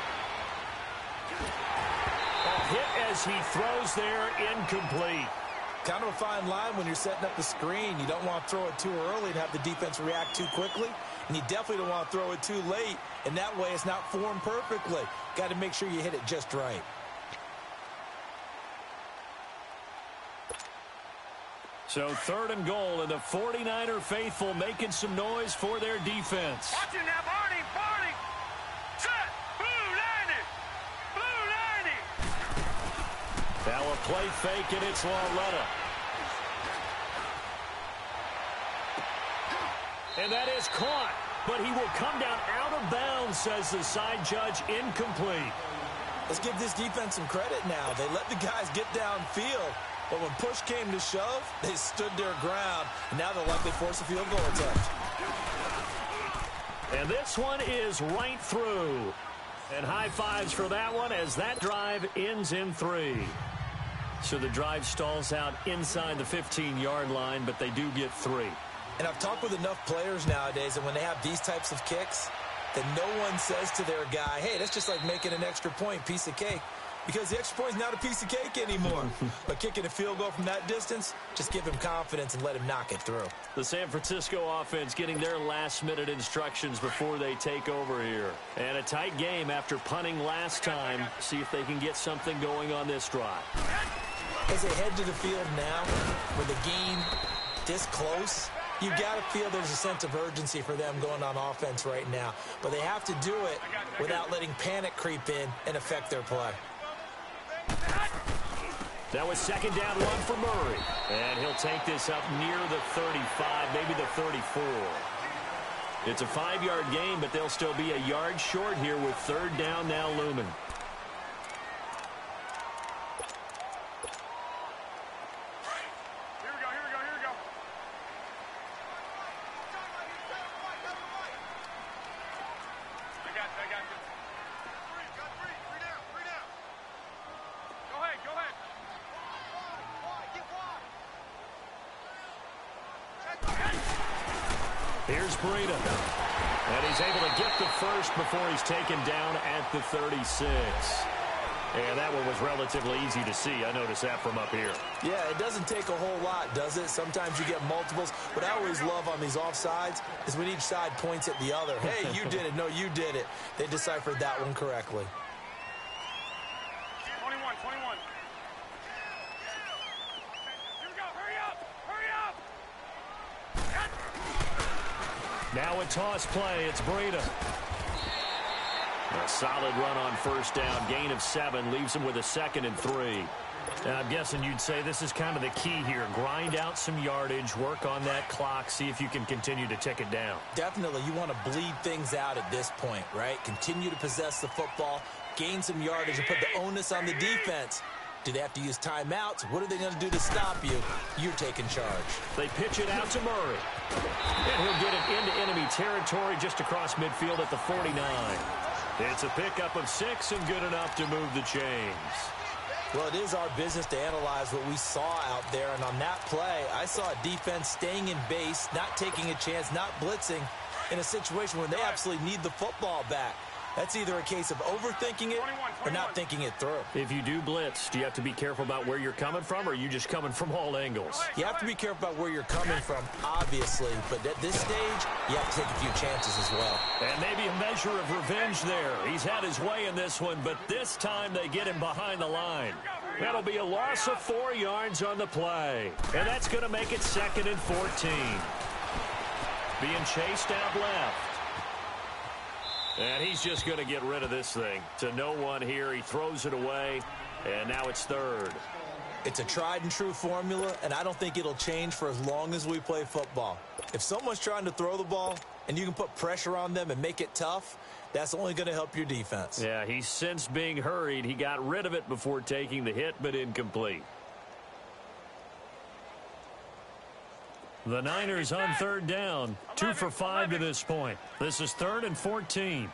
A hit as he throws there, incomplete. Kind of a fine line when you're setting up the screen. You don't want to throw it too early and have the defense react too quickly. And you definitely don't want to throw it too late. And that way it's not formed perfectly. Got to make sure you hit it just right. So 3rd and goal, and the 49er faithful making some noise for their defense. Watch it now, Barney, Barney. Set. Blue, landed. Blue, landed. Now a play fake, and it's Lauletta. And that is caught, but he will come down out of bounds, says the side judge, incomplete. Let's give this defense some credit now. They let the guys get downfield, but when push came to shove, they stood their ground, and now they'll likely force a field goal attempt. And this one is right through. And high fives for that one as that drive ends in 3. So the drive stalls out inside the 15-yard line, but they do get 3. And I've talked with enough players nowadays, and when they have these types of kicks, that no one says to their guy, hey, that's just like making an extra point, piece of cake. Because the extra point is not a piece of cake anymore. But kicking a field goal from that distance, just give him confidence and let him knock it through. The San Francisco offense getting their last-minute instructions before they take over here. And a tight game after punting last time. See if they can get something going on this drive. As they head to the field now, with the game this close, you've got to feel there's a sense of urgency for them going on offense right now. But they have to do it without letting panic creep in and affect their play. That was 2nd down run for Murray. And he'll take this up near the 35, maybe the 34. It's a 5-yard gain, but they'll still be a yard short here with 3rd down now looming. Here we go, here we Here's Breida. And he's able to get the first before he's taken down at the 36. And that one was relatively easy to see. I noticed that from up here. Yeah, it doesn't take a whole lot, does it? Sometimes you get multiples. What I always love on these offsides is when each side points at the other. Hey, you did it. No, you did it. They deciphered that one correctly. 21, 21. Here we go. Hurry up. Hurry up. Now a toss play. It's Breida. A solid run on first down. Gain of 7 leaves him with a 2nd and 3. And I'm guessing you'd say this is kind of the key here. Grind out some yardage, work on that clock, see if you can continue to tick it down. Definitely, you want to bleed things out at this point, right? Continue to possess the football, gain some yardage, and put the onus on the defense. Do they have to use timeouts? What are they going to do to stop you? You're taking charge. They pitch it out to Murray. And he'll get it into enemy territory just across midfield at the 49. It's a pickup of 6 and good enough to move the chains. Well, it is our business to analyze what we saw out there. And on that play, I saw a defense staying in base, not taking a chance, not blitzing in a situation where they absolutely need the football back. That's either a case of overthinking it or not thinking it through. If you do blitz, do you have to be careful about where you're coming from, or are you just coming from all angles? You have to be careful about where you're coming from, obviously. But at this stage, you have to take a few chances as well. And maybe a measure of revenge there. He's had his way in this one, but this time they get him behind the line. That'll be a loss of 4 yards on the play. And that's going to make it 2nd and 14. Being chased out left. And he's just going to get rid of this thing. To no one here. He throws it away, and now it's 3rd. It's a tried-and-true formula, and I don't think it'll change for as long as we play football. If someone's trying to throw the ball and you can put pressure on them and make it tough, that's only going to help your defense. Yeah, he's since being hurried. He got rid of it before taking the hit, but incomplete. The Niners on 3rd down, 2 for 5 to this point. This is 3rd and 14.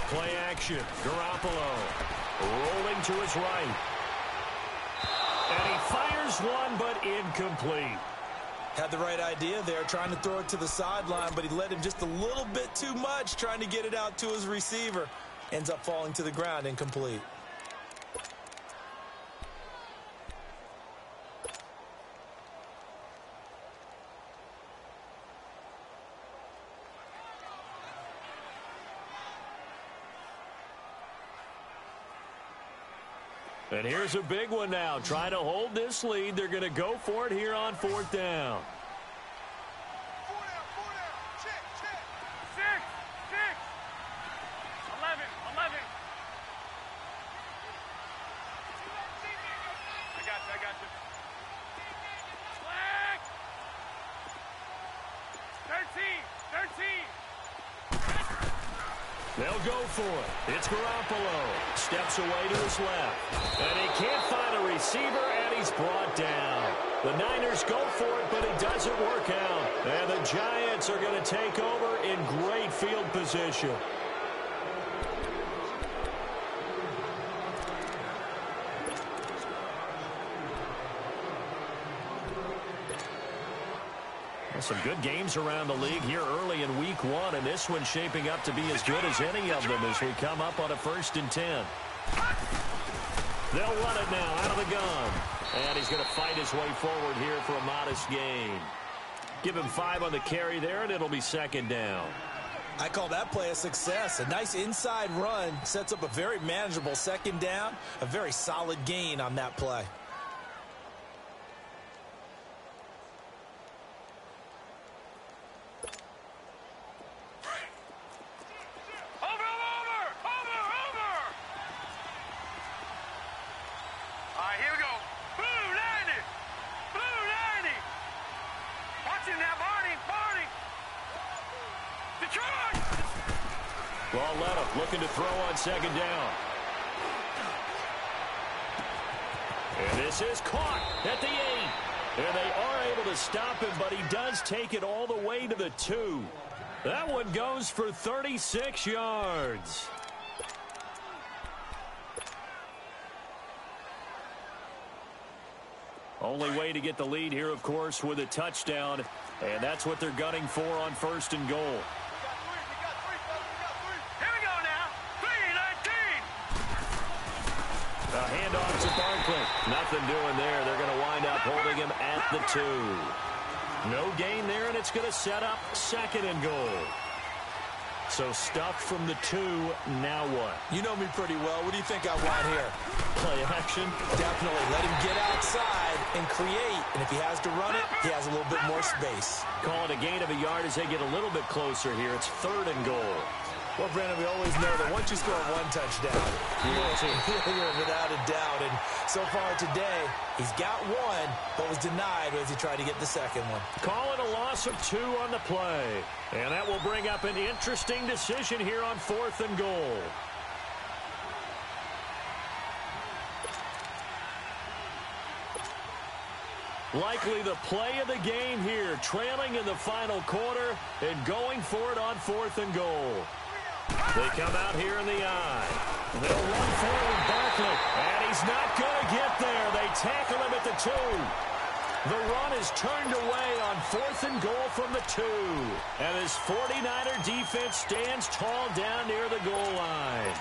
Play action. Garoppolo rolling to his right. And he fires one, but incomplete. Had the right idea there, trying to throw it to the sideline, but he led him just a little bit too much, trying to get it out to his receiver. Ends up falling to the ground, incomplete. And here's a big one now. Trying to hold this lead. They're going to go for it here on 4th down. 4 down. Check. 6. 11. I got you. Flag. 13. They'll go for it. It's Garoppolo. Steps away to his left. And he can't find a receiver, and he's brought down. The Niners go for it, but it doesn't work out. And the Giants are going to take over in great field position. Some good games around the league here early in week 1, and this one's shaping up to be as good as any of them as we come up on a 1st and 10. They'll run it now out of the gun. And he's going to fight his way forward here for a modest gain. Give him 5 on the carry there, and it'll be 2nd down. I call that play a success. A nice inside run sets up a very manageable 2nd down. A very solid gain on that play. Looking to throw on 2nd down. And this is caught at the 8. And they are able to stop him, but he does take it all the way to the 2. That one goes for 36 yards. Only way to get the lead here, of course, with a touchdown. And that's what they're gunning for on 1st and goal. Here we go now. 3-19. A handoff to Barkley. Nothing doing there. They're going to wind up holding him at the 2. No gain there, and it's going to set up 2nd and goal. So stuffed from the 2, now what? You know me pretty well. What do you think I want here? Play action? Definitely. Let him get outside and create. And if he has to run it, he has a little bit more space. Call it a gain of a yard as they get a little bit closer here. It's 3rd and goal. Well, Brandon, we always know that once you score 1 touchdown, you're without a doubt. And so far today, he's got 1, but was denied as he tried to get the 2nd one. Call it a loss of 2 on the play. And that will bring up an interesting decision here on 4th and goal. Likely the play of the game here, trailing in the final quarter and going for it on 4th and goal. They come out here in the eye. They'll run forward Barkley, and he's not going to get there. They tackle him at the 2. The run is turned away on 4th and goal from the 2. And his 49er defense stands tall down near the goal line.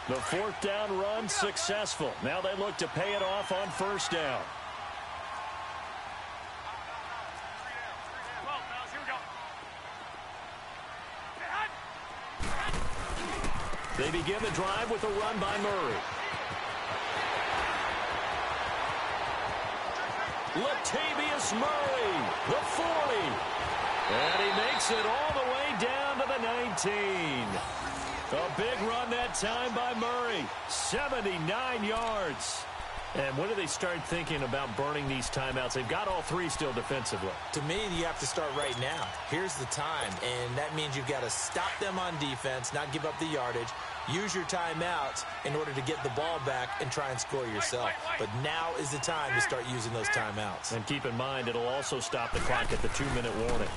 The 4th down run successful. Now they look to pay it off on 1st down. They begin the drive with a run by Murray. Latavius Murray, the 40. And he makes it all the way down to the 19. A big run that time by Murray. 79 yards. And when do they start thinking about burning these timeouts? They've got all 3 still defensively. To me, you have to start right now. Here's the time, and that means you've got to stop them on defense, not give up the yardage, use your timeouts in order to get the ball back and try and score yourself. But now is the time to start using those timeouts. And keep in mind, it'll also stop the clock at the 2-minute warning.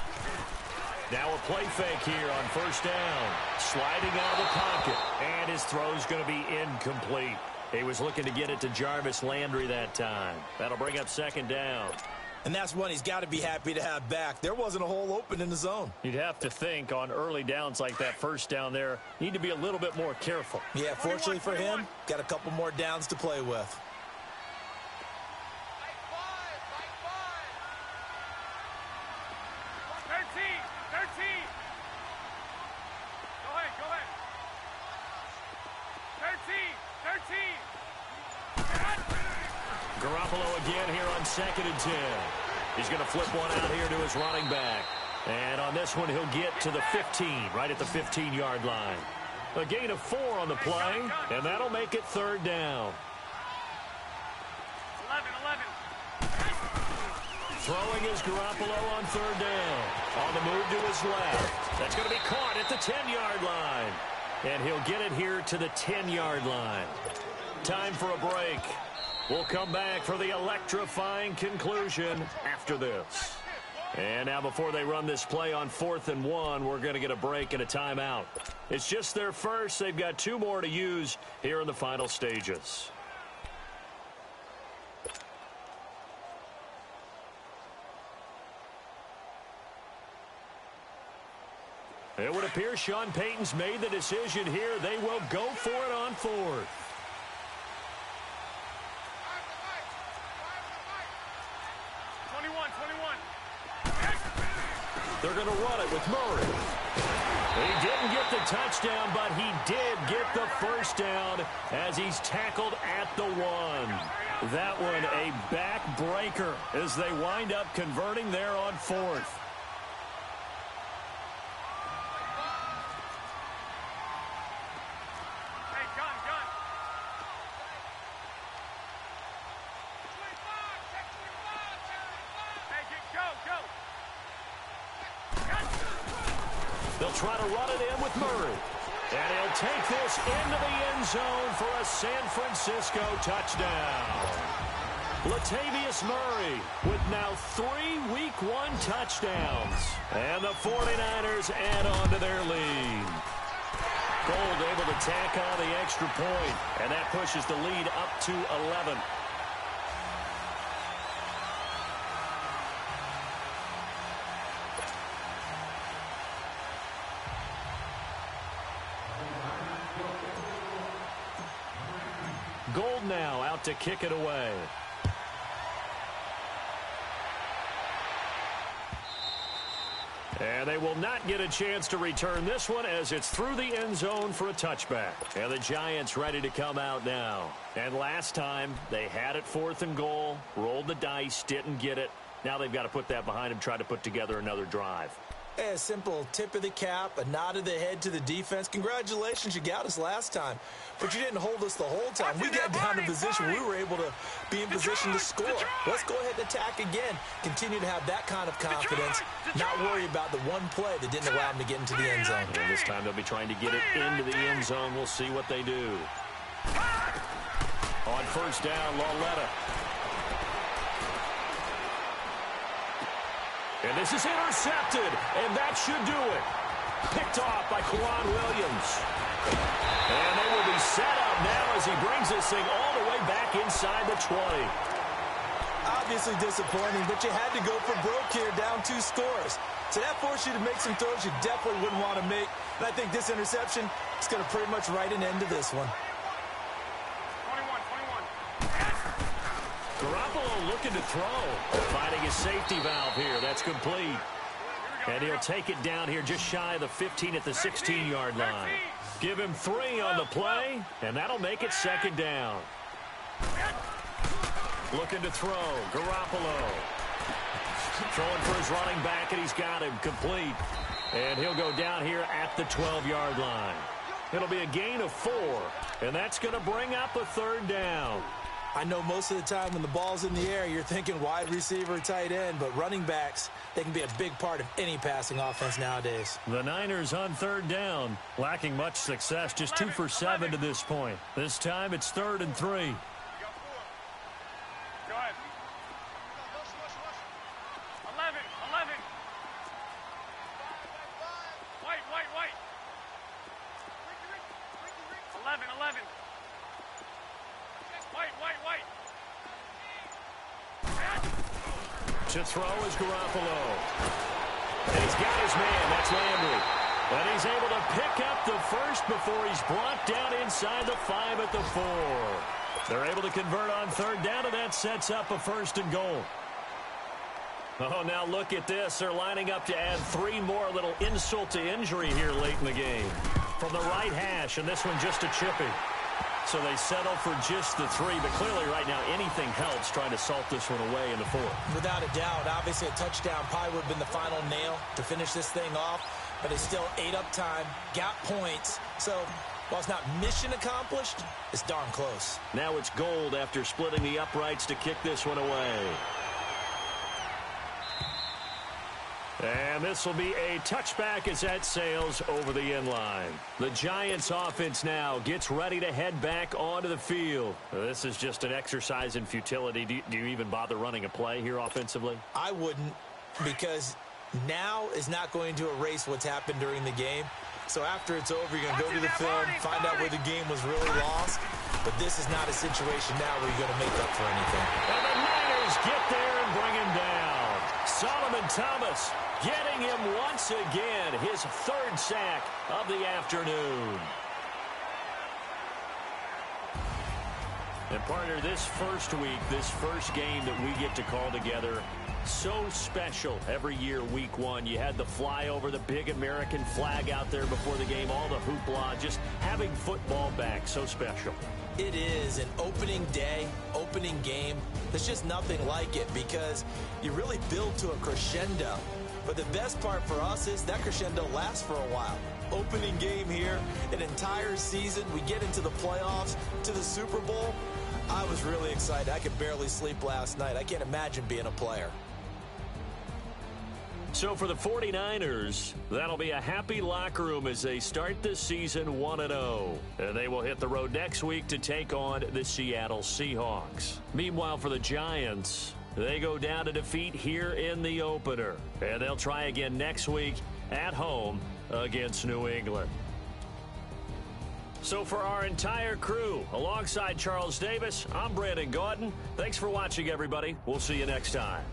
Now a play fake here on 1st down. Sliding out of the pocket, and his throw's going to be incomplete. He was looking to get it to Jarvis Landry that time. That'll bring up 2nd down. And that's one he's got to be happy to have back. There wasn't a hole open in the zone. You'd have to think on early downs like that 1st down there, need to be a little bit more careful. Yeah, fortunately for him, got a couple more downs to play with. Garoppolo again here on 2nd and 10. He's going to flip one out here to his running back. And on this one, he'll get to the 15, right at the 15-yard line. A gain of 4 on the play, and that'll make it 3rd down. 11. Throwing is Garoppolo on 3rd down. On the move to his left. That's going to be caught at the 10-yard line. And he'll get it here to the 10-yard line. Time for a break. We'll come back for the electrifying conclusion after this. And now before they run this play on 4th and 1, we're going to get a break and a timeout. It's just their first. They've got 2 more to use here in the final stages. It would appear Sean Payton's made the decision here. They will go for it on 4th. They're going to run it with Murray. He didn't get the touchdown, but he did get the 1st down as he's tackled at the 1. That one a backbreaker as they wind up converting there on 4th. They'll try to run it in with Murray. And he'll take this into the end zone for a San Francisco touchdown. Latavius Murray with now 3 Week 1 touchdowns. And the 49ers add on to their lead. Gold able to tack on the extra point, and that pushes the lead up to 11. Gold now out to kick it away. And they will not get a chance to return this one as it's through the end zone for a touchback. And the Giants ready to come out now. And last time, they had it 4th and goal, rolled the dice, didn't get it. Now they've got to put that behind them, try to put together another drive. A simple tip of the cap, a nod of the head to the defense. Congratulations, you got us last time. But you didn't hold us the whole time. We got down to position. We were able to be in position to score. Let's go ahead and attack again. Continue to have that kind of confidence. Not worry about the one play that didn't allow them to get into the end zone. And this time they'll be trying to get it into the end zone. We'll see what they do. On first down, Lauletta. And this is intercepted, and that should do it. Picked off by Quan Williams. And they will be set up now as he brings this thing all the way back inside the 20. Obviously disappointing, but you had to go for broke here, down 2 scores. So that forced you to make some throws you definitely wouldn't want to make. And I think this interception is going to pretty much write an end to this one. 21. Garoppolo looking to throw. Finding his safety valve here. That's complete. And he'll take it down here just shy of the 15 at the 16-yard line. Give him 3 on the play, and that'll make it second down. Looking to throw. Garoppolo. Throwing for his running back, and he's got him complete. And he'll go down here at the 12-yard line. It'll be a gain of 4, and that's going to bring up a third down. I know most of the time when the ball's in the air, you're thinking wide receiver, tight end, but running backs, they can be a big part of any passing offense nowadays. The Niners on third down, lacking much success, just 2 for 7 to this point. This time it's 3rd and 3. Go ahead. To throw is Garoppolo. And he's got his man. That's Landry. And he's able to pick up the first before he's brought down inside the 5 at the 4. They're able to convert on third down, and that sets up a 1st and goal. Oh, now look at this. They're lining up to add 3 more, a little insult to injury here late in the game. From the right hash, and this one just a chippy. So they settle for just the 3, but clearly right now anything helps trying to salt this one away in the 4th. Without a doubt, obviously a touchdown probably would have been the final nail to finish this thing off, but it's still ate up time, got points. So while it's not mission accomplished, it's darn close. Now it's Gold after splitting the uprights to kick this one away. And this will be a touchback as that sails over the end line. The Giants offense now gets ready to head back onto the field. This is just an exercise in futility. Do you even bother running a play here offensively? I wouldn't, because now is not going to erase what's happened during the game. So after it's over, you're going to go to the film, find out where the game was really lost. But this is not a situation now where you're going to make up for anything. And the Niners get there and bring him down. Solomon Thomas getting him once again, his 3rd sack of the afternoon. And partner, this first week, this first game that we get to call together, so special every year, week 1. You had the flyover, the big American flag out there before the game, all the hoopla, just having football back, so special. It is an opening day, opening game. There's just nothing like it because you really build to a crescendo. But the best part for us is that crescendo lasts for a while. Opening game here, an entire season. We get into the playoffs, to the Super Bowl. I was really excited. I could barely sleep last night. I can't imagine being a player. So for the 49ers, that'll be a happy locker room as they start the season 1-0. And they will hit the road next week to take on the Seattle Seahawks. Meanwhile, for the Giants, they go down to defeat here in the opener. And they'll try again next week at home against New England. So for our entire crew, alongside Charles Davis, I'm Brandon Gaudin. Thanks for watching, everybody. We'll see you next time.